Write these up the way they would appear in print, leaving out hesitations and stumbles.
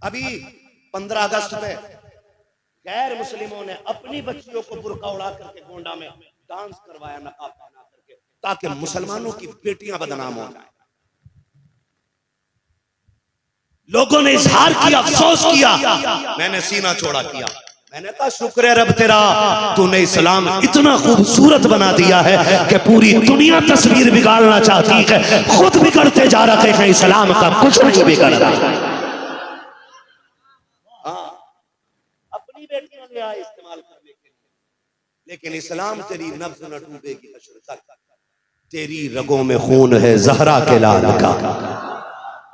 अभी 15 अगस्त पे गैर मुस्लिमों ने अपनी बच्चियों को बुर्का उड़ा करके गोंडा में डांस करवाया नकाब पहना करके, ताकि मुसलमानों की बेटियां बदनाम हो जाए। लोगों ने इजहार किया, अफसोस किया, मैंने सीना चौड़ा किया। मैंने कहा शुक्र है रब तेरा, तूने इस्लाम इतना खूबसूरत बना दिया है कि पूरी दुनिया तस्वीर बिगाड़ना चाहती है, खुद बिगड़ते जा रहे हैं, इस्लाम का कुछ नहीं बिगड़ रहा। अपनी बेटियां ले आए इस्तेमाल करने के लिए, लेकिन इस्लाम तेरी नब्ज न डूबेगी हश्र तक, तेरी रगों में खून है ज़हरा के लाल का।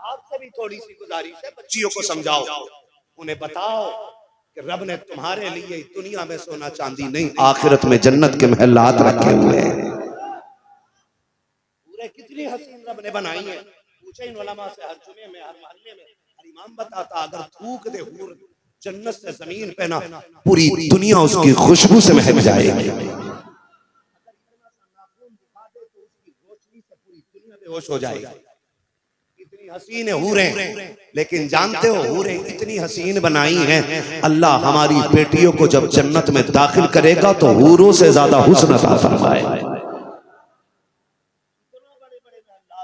आपसे भी थोड़ी सी गुजारिश है, बच्चियों को समझाओ, उन्हें बताओ कि रब ने तुम्हारे लिए दुनिया में सोना चांदी नहीं, आखिरत में जन्नत के महलात रखे हुए हैं। पूरे कितनी हसीन रब ने बनाई है। पूछे इन उलमा से, हर जुमे में, हर महल्ले में हर इमाम बताता, अगर थूक दे हूर जन्नत से जमीन पे ना, पूरी दुनिया उसकी खुशबू से महक जाएगी। बेहोश हो जाएगी। इतनी हसीन हूरें, लेकिन जानते हो हूरें इतनी हसीन बनाई हैं, अल्लाह हमारी बेटियों को जब जन्नत में दाखिल करेगा तो हूरों से ज्यादा हुस्न अता फरमाएगा।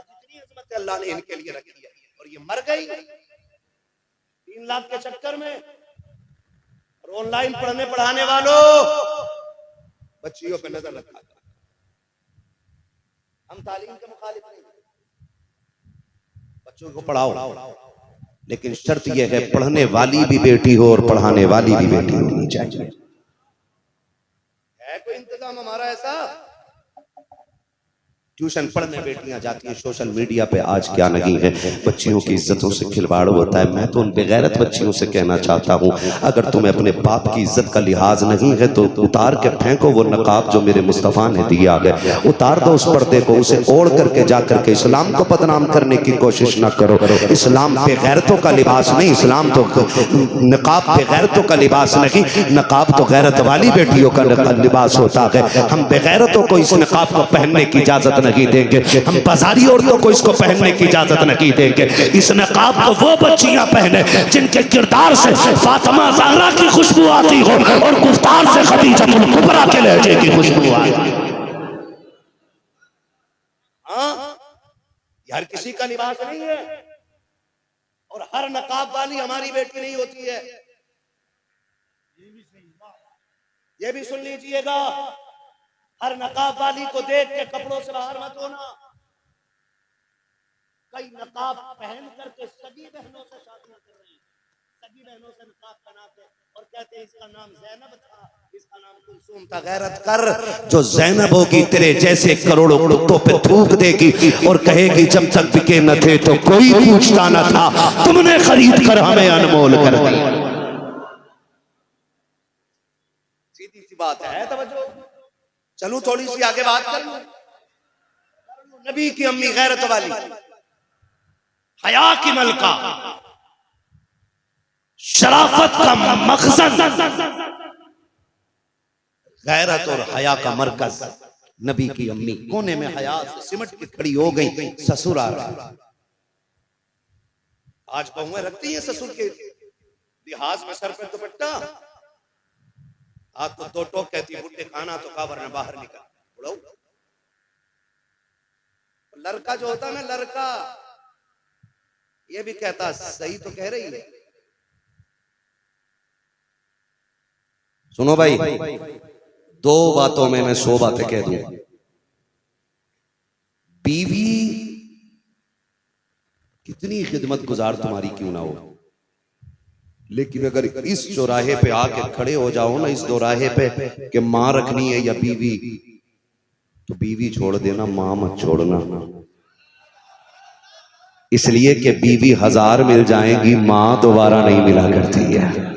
जितनी अज़मत अल्लाह ने इनके लिए रखी है, और ये मर गई 3 लाख के चक्कर में। और ऑनलाइन पढ़ने पढ़ाने वालों, बच्चियों पे नजर रखा। हम तालीम के मुखालिफ नहीं, बच्चों को पढ़ाओ, लेकिन शर्त यह है पढ़ने वाली भी बेटी हो और पढ़ाने वाली भी बेटी होनी चाहिए। है कोई इंतजाम हमारा ऐसा? ट्यूशन पढ़ने बेटियां जाती हैं, सोशल मीडिया पे आज क्या नहीं है, बच्चियों की इज्जतों से खिलवाड़ होता है। मैं तो उन बेगैरत बच्चियों से कहना चाहता हूँ, अगर तुम्हें अपने बाप की इज्जत का लिहाज नहीं है तो उतार के फेंको वो नकाब जो मेरे मुस्तफ़ा ने दिया है, उतार दो उस पर्दे को, उसे ओढ़ करके जा करके इस्लाम को बदनाम करने की कोशिश ना करो। इस्लाम बेगैरतों का लिबास नहीं, इस्लाम तो नकाब बेगैरतों का लिबास नहीं, नकाब तो गैरत वाली बेटियों का लिबास होता है। हम बेगैरतों को इस नकाब को पहनने की इजाजत नहीं देंगे, हम बाजारी औरतों को इसको पहनने की इजाजत नहीं देंगे। इस नकाब को वो बच्चियां पहने जिनके किरदार से फातिमा ज़हरा की खुशबू आती हो और गुफ्तार से खदीजतुल कुबरा के लहजे की खुशबू आती हो। हर किसी का लिबास नहीं है, और हर नकाब वाली हमारी बेटी नहीं होती है, ये भी सुन लीजिएगा। हर नकाब वाली को देख के कपड़ों से बाहर मत होना। कई नकाब पहन करके सगी बहनों से शादियां कर रही हैं, सगी बहनों से नकाब पहनाते और कहते हैं इसका नाम ज़ैनब था, इसका नाम कुलसूम था। गैरत कर, जो ज़ैनब होगी तेरे जैसे करोड़ों कुत्तों पे थूक देगी और कहेगी जब तक बिके न थे तो कोई पूछता न था, तुमने खरीद कर हमें अनमोल कर दिया। सीधी सी बात है, तवज्जो। चलूं थोड़ी सी आगे बात कर लूं। नबी की अम्मी गैरत वाली, हया की मलका, शराफत का मखज़न, गैरत और हया का मरकज, नबी की अम्मी कोने में हया से सिमट के खड़ी हो गई। ससुर आ रहा, आज बहुएं रखती हैं ससुर के लिहाज में सर पे दुपट्टा, आज तो दो टोक कहती बुढ़े खाना तो काबर ने बाहर निकल। लड़का जो होता है ना, लड़का ये भी कहता सही तो कह रही है। सुनो भाई, 2 बातों में मैं 100 बातें कह दूं। बीवी कितनी खिदमत गुजार तुम्हारी क्यों ना हो, लेकिन अगर इस चौराहे पे आके खड़े हो जाओ ना, इस दोराहे पे कि मां रखनी है या बीवी, तो बीवी छोड़ देना, मां मत छोड़ना। इसलिए कि बीवी 1000 मिल जाएंगी, मां दोबारा नहीं मिला करती है।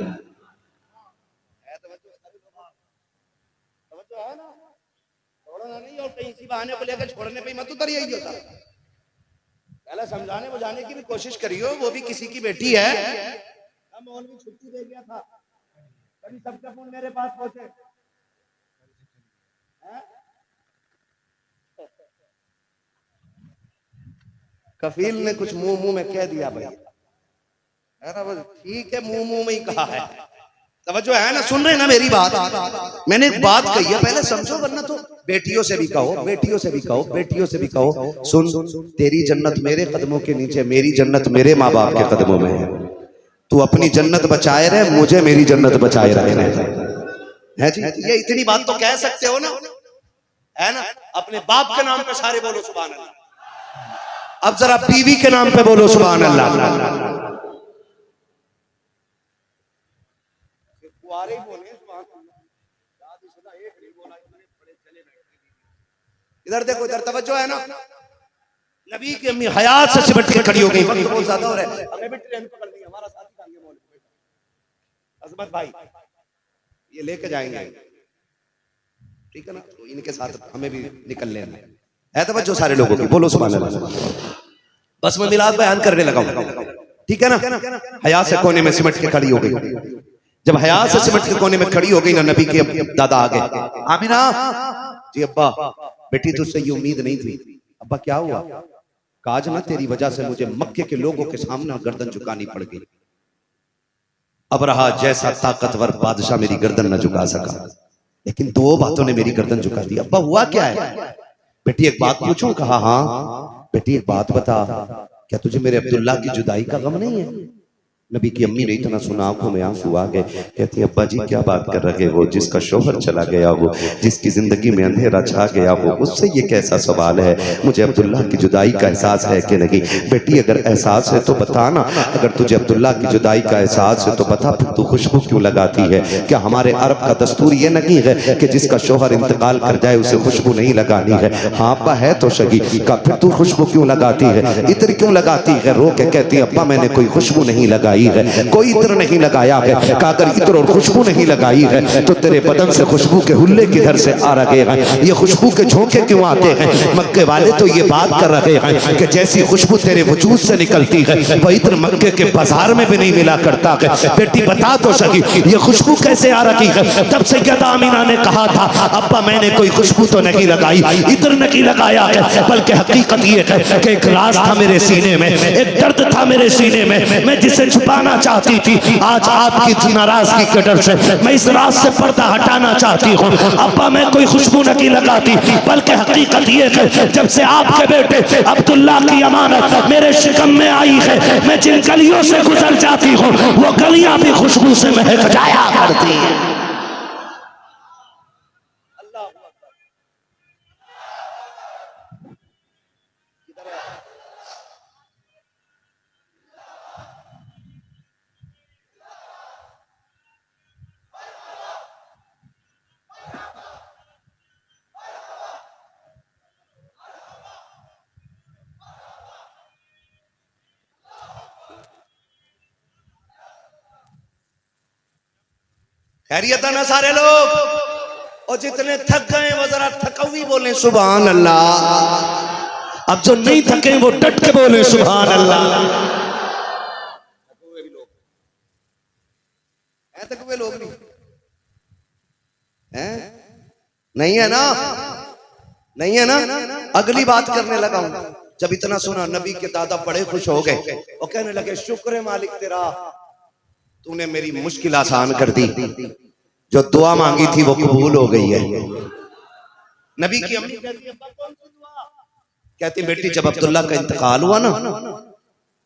बहाने को लेकर छोड़ने पे मत उतर, यही होता। पहले समझाने बुझाने की भी कोशिश करियो, वो भी किसी की बेटी है। मौलवी छुट्टी दे गया था, कभी सबका फोन मेरे पास पहुंचे। कफील ने कुछ मुंह में कह दिया भाई, ठीक है, मुंह मुंह में ही कहा है, तवज्जो है ना, सुन रहे ना मेरी बात। मैंने एक बात कही है, पहले समझो, वरना तो बेटियों से भी कहो, बेटियों से भी कहो, बेटियों से भी कहो, सुन, तेरी जन्नत मेरे कदमों के नीचे, मेरी जन्नत मेरे माँ बाप के कदमों में है। तू अपनी जन्नत बचाए रहे, मुझे मेरी जन्नत बचाए रखना है जी। ये इतनी बात तो कह सकते हो ना, है ना। अपने बाप के नाम पे सारे बोलो सुभान अल्लाह। अब जरा बीवी के नाम पे बोलो सुभान अल्लाह। इधर देखो, इधर तवज्जो है ना। नबी की अम्मी हयात से सिमट के खड़ी हो गई। वक्त बहुत ज्यादा हो रहा है, हमें भी ट्रेन पकड़नी है, हमारा साथी आगे बोल अजमत भाई ये लेके जाएंगे, ठीक है ना। तो इनके साथ हमें भी निकल लेना है तवज्जो सारे लोगों की, बोलो सुभान अल्लाह। बस मैं मिलाद बयान करने लगा हूं, ठीक है ना। हयात से कोने में सिमट के खड़ी हो गई। जब हयात से सिमट के कोने में खड़ी हो गई ना, नबी के दादा आ गए। आमिना जी, अब्बा बेटी तुझसे ये उम्मीद नहीं थी। अब्बा क्या हुआ? काज ना तेरी वजह से मुझे मक्के के लोगों के सामने गर्दन झुकानी पड़ गई। अब रहा जैसा ताकतवर बादशाह मेरी गर्दन न झुका सका, लेकिन दो बातों ने मेरी गर्दन झुका दी। अब्बा हुआ क्या है? बेटी एक बात पूछूं? कहा हाँ। बेटी एक बात बता, क्या तुझे मेरे अब्दुल्ला की जुदाई का गम नहीं है? नबी की अम्मी ने इतना सुना, आंखों में आंसू आ गए। कहती अब्बा जी क्या बात कर रहे हो? जिसका शोहर चला गया हो, जिसकी जिंदगी में अंधेरा छा गया हो, उससे ये कैसा सवाल है? मुझे अब्दुल्ला की जुदाई का एहसास है कि नहीं? बेटी अगर एहसास है तो बता ना। अगर तुझे अब्दुल्ला की जुदाई का एहसास है तो बता, फिर तू खुशबू क्यों लगाती है? क्या हमारे अरब का दस्तूर ये नहीं है कि जिसका शोहर इंतकाल कर जाए उसे खुशबू नहीं लगानी है? हाँ अब्बा है तो सही। का फिर तू खुशबू क्यों लगाती है? इत्र क्यों लगाती है? रो के कहती अब्बा मैंने कोई खुशबू नहीं लगाई है, कोई इत्र नहीं लगाया है। अगर इत्र और खुशबू नहीं लगाई है तो तेरे बदन से खुशबू के हुल्ले किधर से आ रहे हैं? ये खुशबू के झोंके क्यों आते हैं? मक्के वाले तो ये बात कर रहे हैं कि जैसी खुशबू तेरे वजूद से निकलती है वो इत्र मक्के के बाजार में भी नहीं मिला करता है। बेटी बता तो सही ये खुशबू कैसे आ रही है? तब से सैयदा आमिना ने कहा था अब्बा मैंने कोई खुशबू तो नहीं लगाई, इत्र नहीं लगाया है, बल्कि हकीकत ये है कि एक राज था मेरे सीने में, एक दर्द था मेरे सीने में, मैं जिसे छुपाना चाहती थी। आज आपकी नाराजगी के डर से मैं इस राज से पर्दा हटाना चाहती हूँ। अब्बा मैं कोई खुशबू नहीं लगाती, बल्कि हकीकत ये है जब से आपके बेटे अब्दुल्ला की अमानत मेरे शिकम में आई है, मैं जिन गलियों से गुजर जाती हूँ वो गलियां भी खुशबू से महक जाया करती हैं। खैरियत है ना सारे लोग? और जितने थक गए वो जरा थकवी बोले सुभान अल्लाह। अब जो नहीं थके वो डट के बोले सुभान अल्लाह। थकवे लोग नहीं है ना, नहीं है ना। अगली बात करने लगा हूं। जब इतना सुना नबी के दादा बड़े खुश हो गए और कहने लगे शुक्र है मालिक तेरा, तूने मेरी मुश्किल आसान कर दी, जो दुआ मांगी थी वो कबूल हो गई है। नबी की अम्मी कहती बेटी जब अब्दुल्ला का इंतकाल हुआ ना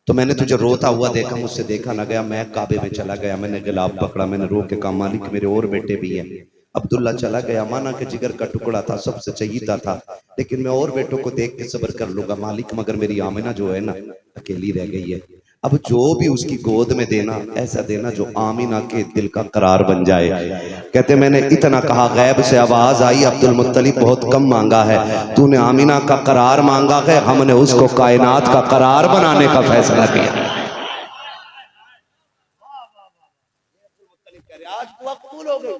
तो मैंने तुझे रोता हुआ देखा, मुझसे देखा ना गया। मैं काबे में चला गया, मैंने गिलाब पकड़ा, मैंने रो के कहा मालिक मेरे और बेटे भी हैं। अब्दुल्ला चला गया, माना के जिगर का टुकड़ा था, सबसे चहीता था, लेकिन मैं और बेटों को देख के सब्र कर लूंगा मालिक, मगर मेरी आमिना जो है ना अकेली रह गई है। अब जो भी उसकी गोद में देना ऐसा देना जो आमिना के दिल का करार बन जाए। कहते मैंने इतना कहा, गैब से आवाज आई अब्दुल मुत्तलिब बहुत कम मांगा है, तूने आमिना का करार मांगा है, हमने उसको कायनात का करार बनाने का फैसला किया। आज दुआ कबूल हो गई।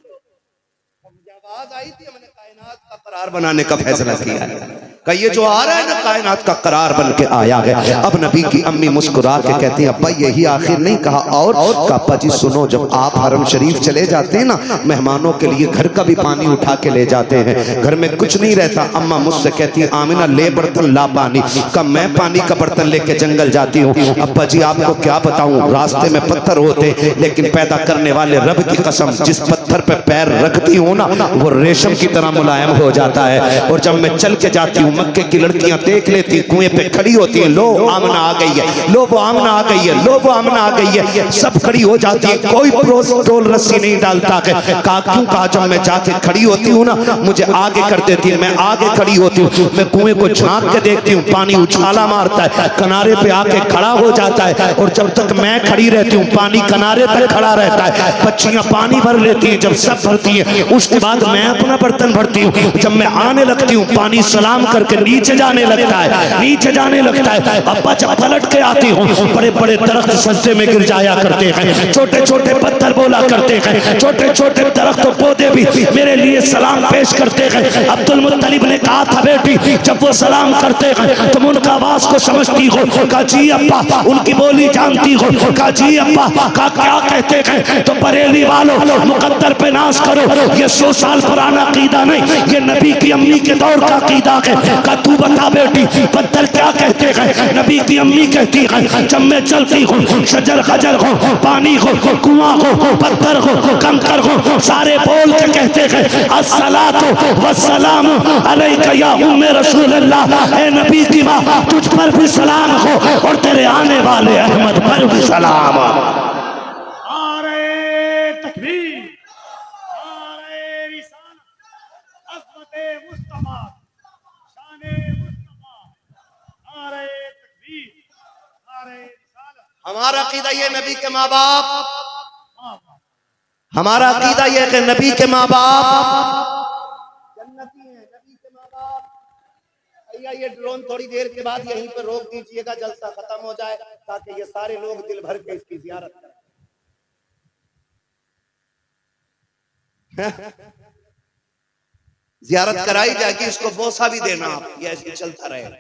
आवाज आई थी, हमने कायनात का करार बनाने का फैसला किया है। का ये जो आ रहा है ना कायनात का करार बन के आया है। अब नबी की अम्मी मुस्कुरा के कहती है अब्बा यही आखिर नहीं कहा और अब्बा जी सुनो, जब आप हरम शरीफ चले जाते हैं ना, मेहमानों के लिए घर का भी पानी उठा के ले जाते हैं, घर में कुछ नहीं रहता। अम्मा मुझसे कहती है आमिना ले बर्तन ला पानी का, मैं पानी का बर्तन लेके जंगल जाती हूँ। अब्बा जी आपको क्या बताऊं, रास्ते में पत्थर होते लेकिन पैदा करने वाले रब की कसम, जिस पत्थर पे पैर रखती हूँ ना वो रेशम की तरह मुलायम हो जाता है। और जब मैं चल के जाती हूँ मक्के की लड़कियां देख लेती, कुएं पे खड़ी होती हैं, लो आमना आ गई है, लो वो आमना आ गई है, लो वो आमना आ गई है, सब खड़ी हो जाती है, कोई टोल रस्सी नहीं डालता है। क्यों कहा, जब मैं जाके खड़ी होती हूँ ना मुझे आगे कर देती है, मैं आगे खड़ी होती हूँ, मैं कुएं को झांक के देखती हूँ, पानी उछाला मारता है, किनारे पे आके खड़ा हो जाता है। और जब तक मैं खड़ी रहती हूँ पानी किनारे तक खड़ा रहता है। बच्चियां पानी भर लेती हैं, जब सब भरती है उसके बाद मैं अपना बर्तन भरती हूँ। जब मैं आने लगती हूँ पानी सलाम करके नीचे जाने लगता है, नीचे जाने लगता है। अब्बा जब पलट के आती हूँ बड़े बड़े दरख्त सजदे में गिर जाया करते हैं, छोटे छोटे पत्थर बोला करते हैं, छोटे छोटे दरख्त पौधे भी मेरे लिए सलाम पेश करते हैं। अब्दुल मुत्तलिब ने कहा था बेटी जब वो सलाम करते हैं तुम उनका आवाज को समझती हो? कहा जी अब्बा। उनकी बोली जानती हो? कहा जी अब्बा। कहा क्या कहते हैं? तो बरेली वालों मुकद्दर पे नाज करो, ये 100 साल पुराना अकीदा नहीं, ये नबी की अम्मी के दौर का अकीदा है। का तू बता बेटी पत्थर क्या कहते हैं? नबी की अम्मी कहती है जब मैं चलती हूँ शजर खजर हो, पानी हो, कुआं हो, पत्थर हो, कंकर हो, सारे बोल के कहते हैं अस्सलातु वस्सलामु अलैका या उम्मे रसूलल्लाह। ए नबी की माँ तुझ पर भी सलाम हो और तेरे आने वाले अहमद पर भी सलाम। हमारा अकीदा ये नबी के माँ बाप, हमारा अकीदा ये कि नबी के माँ बाप जन्नती हैं, नबी के माँ बाप। भैया ये ड्रोन थोड़ी देर के बाद यहीं पर रोक दीजिएगा, जलसा खत्म हो जाए ताकि ये सारे लोग दिल भर के इसकी जियारत करें। जियारत कराई जाएगी, इसको बोसा भी देना आप, ये ऐसे चलता रहेगा।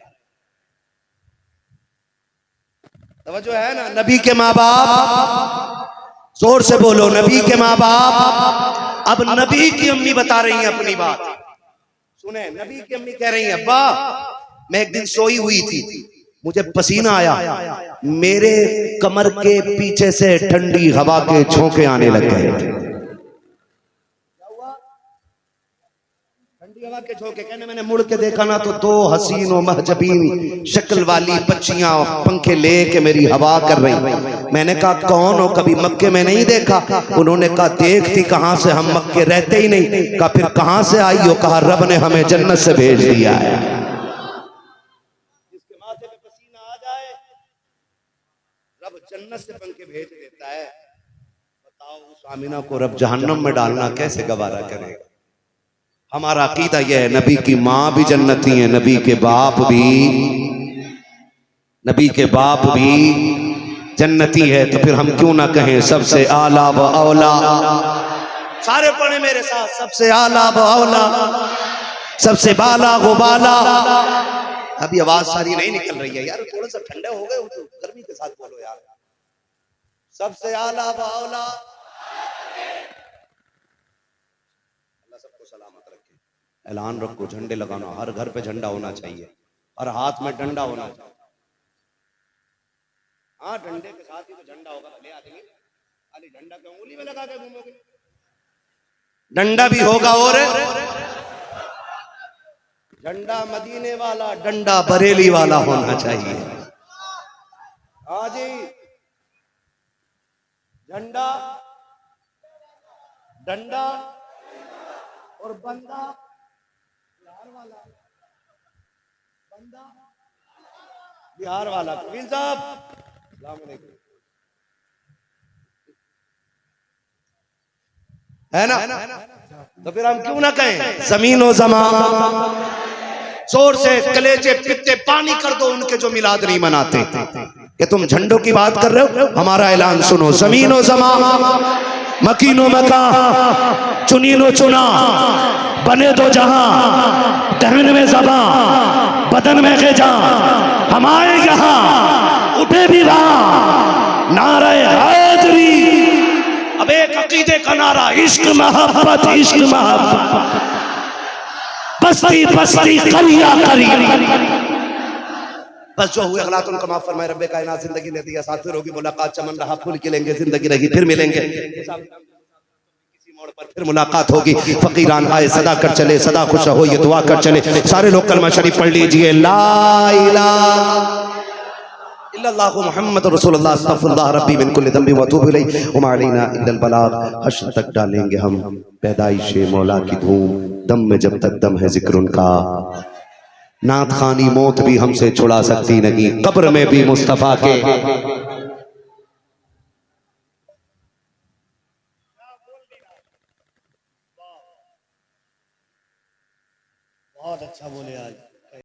तवज्जो है ना? नबी के माँ बाप, जोर से बोलो नबी के माँ बाप। अब नबी की अम्मी बता रही हैं अपनी बात, सुने। नबी की अम्मी कह रही हैं अब्बा मैं एक दिन सोई हुई थी, मुझे पसीना आया, मेरे कमर के पीछे से ठंडी हवा के झोंके आने लग गए। हवा के झोंके, कहने मैंने मुड़ के देखा ना तो 2 हसीन और महजबीन शक्ल वाली बच्चियां पंखे लेके मेरी हवा कर रही। मैंने कहा कौन हो, कभी मक्के में नहीं देखा? उन्होंने कहा देखती कहां से, हम मक्के रहते ही नहीं। कहा फिर कहां से आई हो? कहा रब ने हमें जन्नत से भेज दिया है। जिसके माथे पे पसीना आ जाए रब जन्नत से पंखे भेज देता है। बताओ उस आमिना को रब जहन्नम में डालना कैसे गवारा करेगा? हमारा अकीदा यह है नबी की माँ भी जन्नती है, नबी के बाप भी जन्नती है। तो फिर हम क्यों ना कहें सबसे आला व औला। सारे पढ़े मेरे साथ, सबसे आला व औला, सबसे बाला वो बाला। अभी आवाज सारी नहीं निकल रही है यार, थोड़ा सा ठंडे हो गए, तो गर्मी के साथ बोलो यार। सबसे आला व औला, ऐलान रखो, झंडे लगाना, हर घर पे झंडा होना चाहिए, हर हाथ में डंडा होना चाहिए। हाँ डंडे के साथ ही तो झंडा होगा, ले आदमी खाली झंडा के उंगली में लगा के घूमोगे, डंडा भी होगा। और झंडा मदीने वाला, डंडा बरेली वाला होना चाहिए। हाँ जी, झंडा, डंडा और बंदा वाला, बंदा बिहार वाला। कबीर साहब अस्सलाम वालेकुम, है ना? तो फिर हम क्यों ना कहें जमीन और ज़मान। जोर से कलेजे पित्ते पानी कर दो उनके जो मिलाद नहीं मनाते। कि तुम झंडों की बात कर रहे हो, हमारा ऐलान सुनो, जमीन और ज़मान, मकीन और मकान, चुनीनो चुना बने दो जहां, दहन में ज़बां बदन में ग़िज़ा, हम आए यहाँ उठे भी वहां नारे हैदरी। अब एक अकीदे का नारा, इश्क मोहब्बत, इश्क मोहब्बत, बस्ती बस्ती करिया करिया। बस जो हुए गलत उनको माफ फरमाए रब्बे कायनात। जिंदगी ने दिया साथ, फिर होगी मुलाकात, चमन रहा फूल खिलेंगे, जिंदगी रही फिर मिलेंगे, किसी मोड़ पर फिर मुलाकात होगी। फकीरान आए सदा कर चले, सदा खुश रहो ये दुआ कर चले। सारे लोग कलमा शरीफ पढ़ लीजिए, ला इलाहा इल्लल्लाहु मुहम्मदुर रसूलुल्लाह अस्तगफिरुल्लाह रब्बी मिन कुल्ली ज़ंबि व अतूबु इलैहि व मा अलैना इल्लल बलाग। हश्र तक डालेंगे हम पैदाइशे मौला की धूम, दम में जब तक दम है जिक्र उनका। नात खानी मौत भी हमसे छुड़ा सकती नहीं, कब्र में भी मुस्तफा के। बहुत अच्छा बोले आज।